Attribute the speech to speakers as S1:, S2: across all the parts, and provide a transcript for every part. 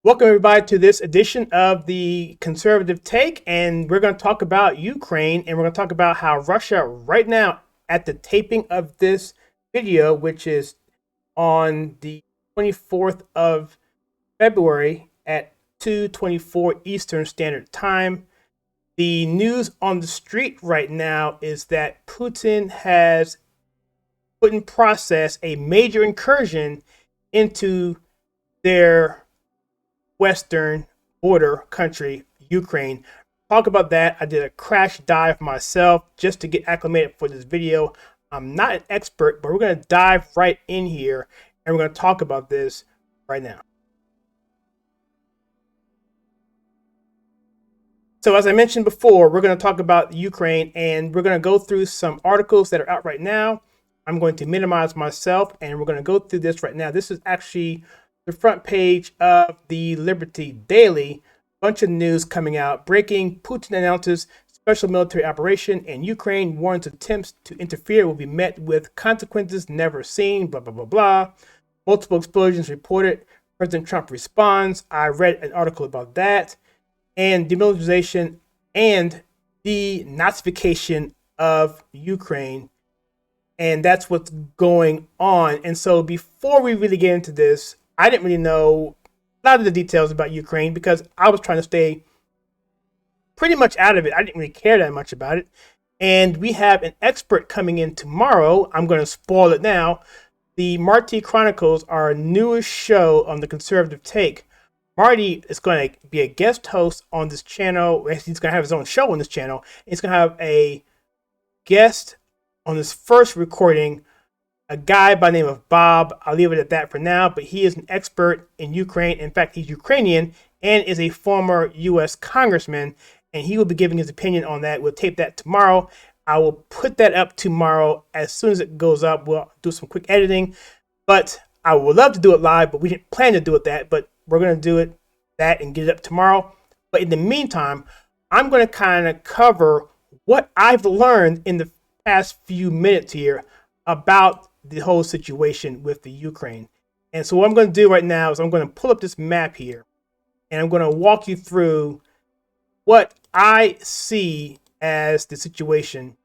S1: Welcome, everybody, to this edition of the Conservative Take. And we're going to talk about Ukraine, and we're going to talk about how Russia, right now, at the taping of this video, which is on the 24th of February at 2:24 Eastern Standard Time. The news on the street right now is that Putin has put in process a major incursion into their western border country, Ukraine. Talk about that. I did a crash dive myself just to get acclimated for this video. I'm not an expert, but we're going to dive right in here and we're going to talk about this right now. So as I mentioned before, we're going to talk about Ukraine, and we're going to go through some articles that are out right now. I'm going to minimize myself and we're going to go through this right now. This is actually the front page of the Liberty Daily. Bunch of news coming out. Breaking: Putin announces special military operation in Ukraine, warns attempts to interfere will be met with consequences never seen, blah, blah, blah, blah. Multiple explosions reported. President Trump responds. I read an article about that. And demilitarization and denazification of Ukraine. And that's what's going on. And so before we really get into this, I didn't really know a lot of the details about Ukraine because I was trying to stay pretty much out of it. I didn't really care that much about it. And we have an expert coming in tomorrow. I'm going to spoil it now. The Marty Chronicles, our newest show on the Conservative Take. Marty is going to be a guest host on this channel. He's going to have his own show on this channel. He's going to have a guest on his first recording, a guy by the name of Bob. I'll leave it at that for now, but he is an expert in Ukraine. In fact, he's Ukrainian and is a former U.S. congressman, and he will be giving his opinion on that. We'll tape that tomorrow. I will put that up tomorrow as soon as it goes up. We'll do some quick editing, but I would love to do it live, but we didn't plan to do it but we're going to do that and get it up tomorrow. But in the meantime, I'm going to kind of cover what I've learned in the past few minutes here about the whole situation with the Ukraine. And so what I'm going to do right now is I'm going to pull up this map here and I'm going to walk you through what I see as the situation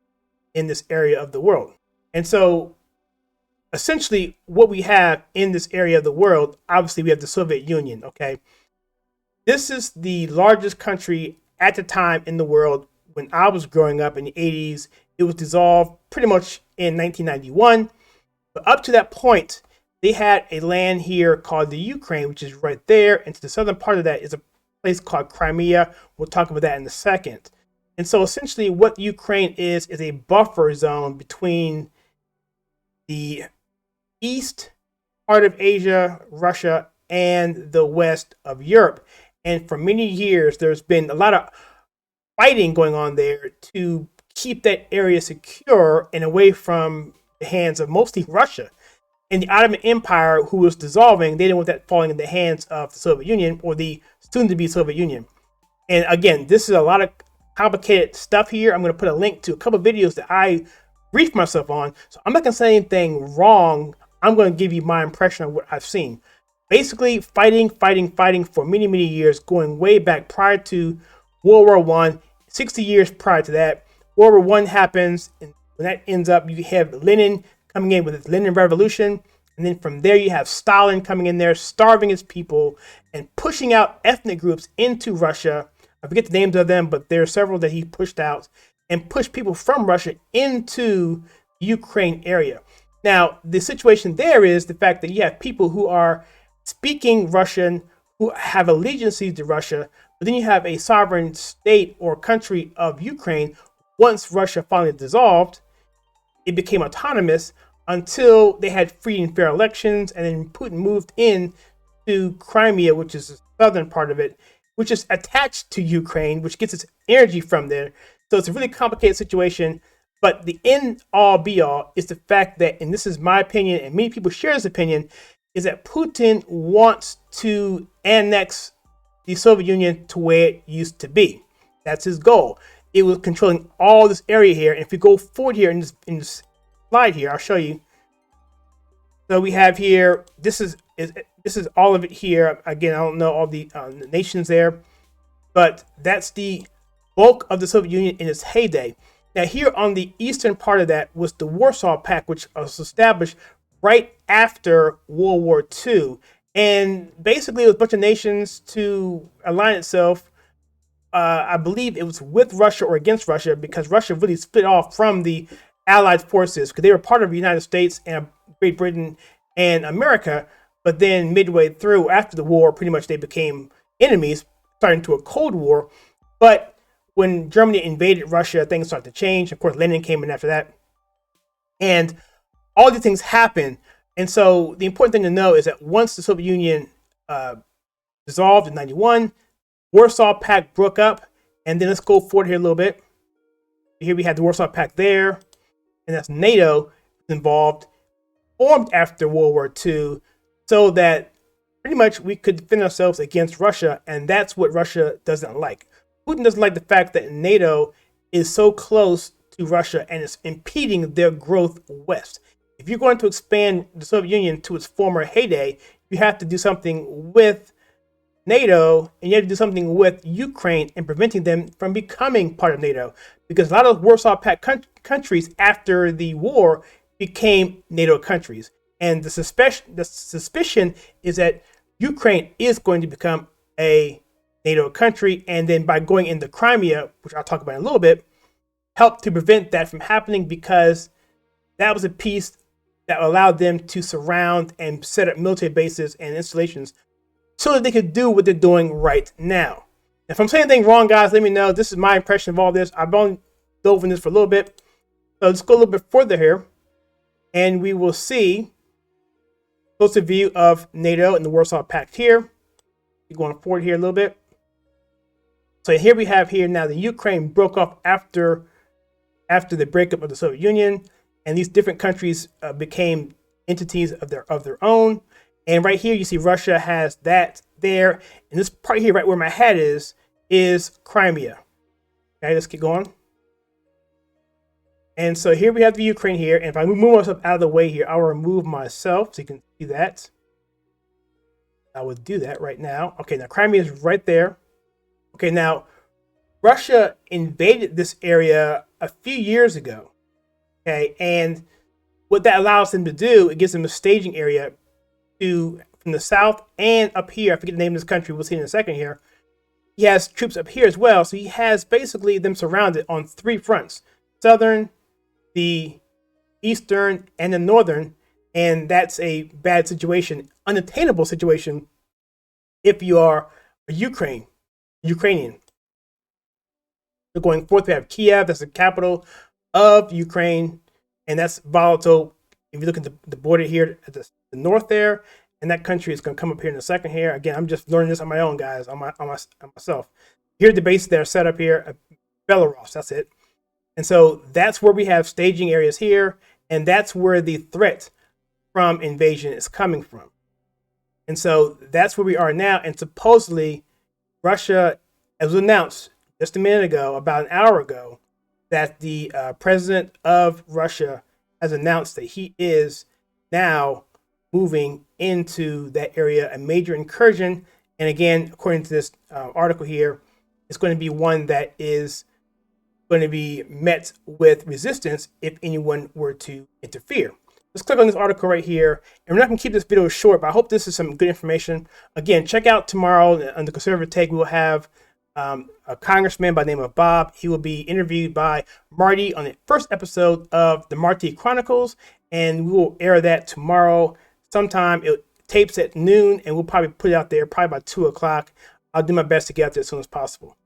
S1: in this area of the world. And so essentially what we have in this area of the world, obviously we have the Soviet Union, okay? This is the largest country at the time in the world. When I was growing up in the 80s, it was dissolved pretty much in 1991. But up to that point, they had a land here called the Ukraine, which is right there. And to the southern part of that is a place called Crimea. We'll talk about that in a second. And so essentially what Ukraine is a buffer zone between the east part of Asia, Russia, and the west of Europe. And for many years, there's been a lot of fighting going on there to keep that area secure and away from the hands of mostly Russia. And the Ottoman Empire, who was dissolving, they didn't want that falling in the hands of the Soviet Union or the soon-to-be Soviet Union. And again, this is a lot of complicated stuff here. I'm going to put a link to a couple of videos that I briefed myself on. So I'm not going to say anything wrong. I'm going to give you my impression of what I've seen. Basically, fighting for many, many years, going way back prior to World War I, 60 years prior to that. World War I happens, and when that ends up, you have Lenin coming in with his Lenin Revolution. And then from there, you have Stalin coming in there, starving his people and pushing out ethnic groups into Russia. I forget the names of them, but there are several that he pushed out and pushed people from Russia into the Ukraine area. Now, the situation there is the fact that you have people who are speaking Russian, who have allegiances to Russia, but then you have a sovereign state or country of Ukraine. Once Russia finally dissolved, it became autonomous until they had free and fair elections, and then Putin moved in to Crimea, which is the southern part of it, which is attached to Ukraine, which gets its energy from there. So it's a really complicated situation, but the end all be all is the fact that, and this is my opinion, and many people share this opinion, is that Putin wants to annex the Soviet Union to where it used to be. That's his goal. It was controlling all this area here. And if we go forward here in this slide here, I'll show you. So we have here, this this is all of it here. Again, I don't know all the nations there, but that's the bulk of the Soviet Union in its heyday. Now, here on the eastern part of that was the Warsaw Pact, which was established right after World War II. And basically, it was a bunch of nations to align itself. I believe it was with Russia or against Russia, because Russia really split off from the Allied forces because they were part of the United States and Great Britain and America. But then midway through, after the war, pretty much they became enemies, starting to a Cold War. But when Germany invaded Russia, things started to change. Of course, Lenin came in after that. And all these things happened. And so the important thing to know is that once the Soviet Union dissolved in 91, Warsaw Pact broke up. And then let's go forward here a little bit. Here we have the Warsaw Pact there. And that's NATO involved, formed after World War II, so that pretty much we could defend ourselves against Russia. And that's what Russia doesn't like. Putin doesn't like the fact that NATO is so close to Russia and it's impeding their growth west. If you're going to expand the Soviet Union to its former heyday, you have to do something with NATO, and you have to do something with Ukraine and preventing them from becoming part of NATO. Because a lot of Warsaw Pact countries after the war became NATO countries. And the suspicion is that Ukraine is going to become a NATO country, and then by going into Crimea, which I'll talk about in a little bit, help to prevent that from happening, because that was a piece that allowed them to surround and set up military bases and installations so that they could do what they're doing right now. If I'm saying anything wrong, guys, let me know. This is my impression of all this. I've only dove in this for a little bit. So let's go a little bit further here, and we will see a closer view of NATO and the Warsaw Pact here. We're going forward here a little bit. So here we have here now the Ukraine broke off after the breakup of the Soviet Union, and these different countries became entities of their own. And right here you see Russia has that there, and this part here right where my hat is Crimea. Okay, let's keep going. And so here we have the Ukraine here, and if I move myself out of the way here, I will remove myself so you can see that. I would do that right now. Okay, now Crimea is right there. Okay, now Russia invaded this area a few years ago. Okay, and what that allows them to do, it gives them a staging area from the south and up here. I forget the name of this country. We'll see in a second here. He has troops up here as well. So he has basically them surrounded on three fronts: southern, the eastern, and the northern. And that's a bad situation, unattainable situation if you are a Ukrainian. So going forth, we have Kiev, that's the capital of Ukraine, and that's volatile. If you look at the border here at the north there, and that country is going to come up here in a second here. Again, I'm just learning this on my own, guys, on myself. Here's the base that are set up here, Belarus, that's it. And so that's where we have staging areas here, and that's where the threat from invasion is coming from. And so that's where we are now, and supposedly Russia, as was announced just a minute ago, about an hour ago, that the president of Russia has announced that he is now moving into that area, a major incursion. And again, according to this article here, it's going to be one that is going to be met with resistance if anyone were to interfere. Let's click on this article right here. And we're not going to keep this video short, but I hope this is some good information. Again, check out tomorrow on the Conservative Take. We will have a congressman by the name of Bob. He will be interviewed by Marty on the first episode of the Marty Chronicles, and we will air that tomorrow sometime. It tapes at noon, and we'll probably put it out there probably by 2 o'clock. I'll do my best to get out there as soon as possible.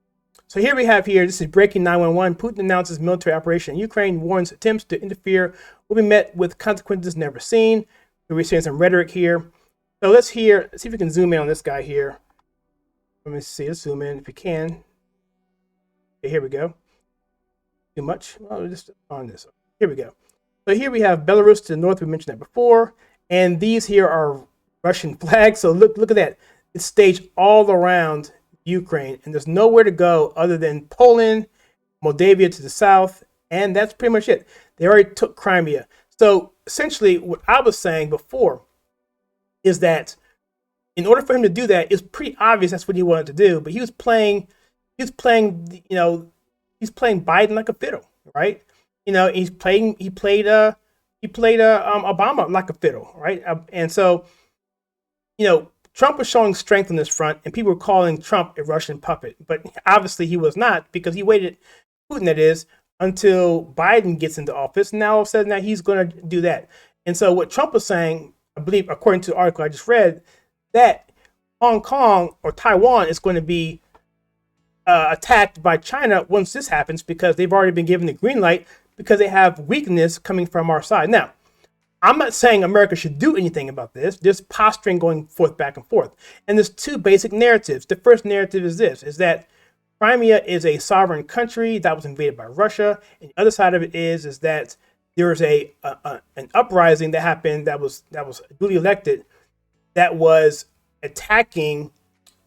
S1: So here we have here, this is Breaking 911. Putin announces military operation in Ukraine, warns attempts to interfere will be met with consequences never seen. We're seeing some rhetoric here. So let's see if we can zoom in on this guy here. Let me see, let's zoom in if you can. Okay, here we go. Too much? Oh, just on this. Here we go. So here we have Belarus to the north. We mentioned that before. And these here are Russian flags. So look at that. It's staged all around Ukraine. And there's nowhere to go other than Poland, Moldavia to the south. And that's pretty much it. They already took Crimea. So essentially what I was saying before is that In order for him to do that, it's pretty obvious that's what he wanted to do. But he was playing, he's playing Biden like a fiddle, right? He played Obama like a fiddle, right? And so, Trump was showing strength on this front, and people were calling Trump a Russian puppet. But obviously, he was not, because he waited, Putin that is, until Biden gets into office. Now all of a sudden, now he's going to do that. And so, what Trump was saying, I believe, according to the article I just read, that Hong Kong or Taiwan is going to be attacked by China once this happens, because they've already been given the green light, because they have weakness coming from our side. Now, I'm not saying America should do anything about this. There's posturing going forth, back and forth. And there's two basic narratives. The first narrative is this, is that Crimea is a sovereign country that was invaded by Russia. And the other side of it is that there was an uprising that happened that was duly elected, that was attacking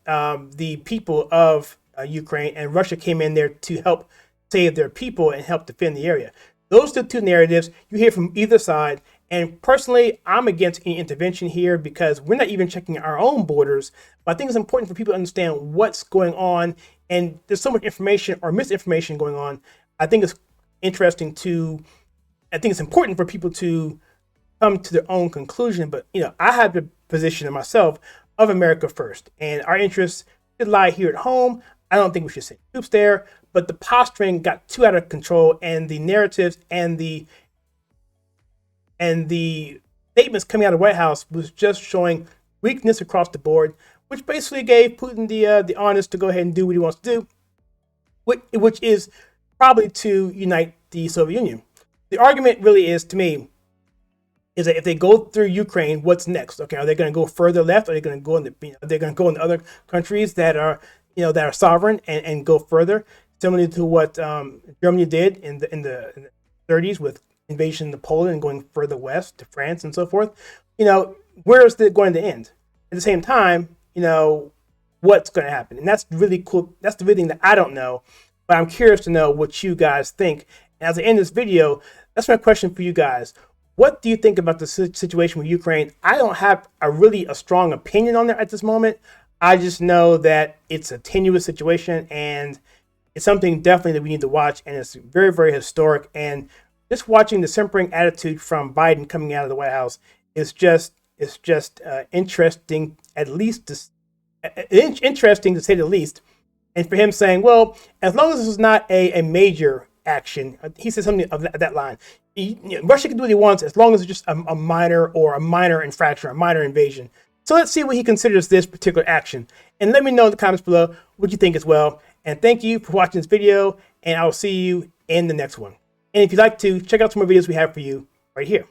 S1: the people of Ukraine, and Russia came in there to help save their people and help defend the area. Those are the two narratives you hear from either side. And personally, I'm against any intervention here, because we're not even checking our own borders. But I think it's important for people to understand what's going on. And there's so much information or misinformation going on. I think it's important for people to come to their own conclusion. But, I have the position of myself of America first. And our interests should lie here at home. I don't think we should send troops there. But the posturing got too out of control, and the narratives and the statements coming out of the White House was just showing weakness across the board, which basically gave Putin the honest to go ahead and do what he wants to do, which is probably to unite the Soviet Union. The argument really is, to me, is that if they go through Ukraine, what's next? Okay, are they going to go further left? Are they going to go in other countries that are sovereign and go further, similar to what Germany did in the 30s with invasion of Poland and going further west to France and so forth? Where is it going to end? At the same time, what's going to happen? And that's really cool. That's the really thing that I don't know, but I'm curious to know what you guys think. And as I end this video, that's my question for you guys. What do you think about the situation with Ukraine? I don't have a strong opinion on it at this moment. I just know that it's a tenuous situation, and it's something definitely that we need to watch. And it's very, very historic. And just watching the simpering attitude from Biden coming out of the White House is just interesting, interesting to say the least. And for him saying, well, as long as this is not a major action, he said something of that line. Russia can do what he wants as long as it's just a minor infraction, or a minor invasion. So let's see what he considers this particular action. And let me know in the comments below what you think as well. And thank you for watching this video, and I will see you in the next one. And if you'd like to, check out some more videos we have for you right here.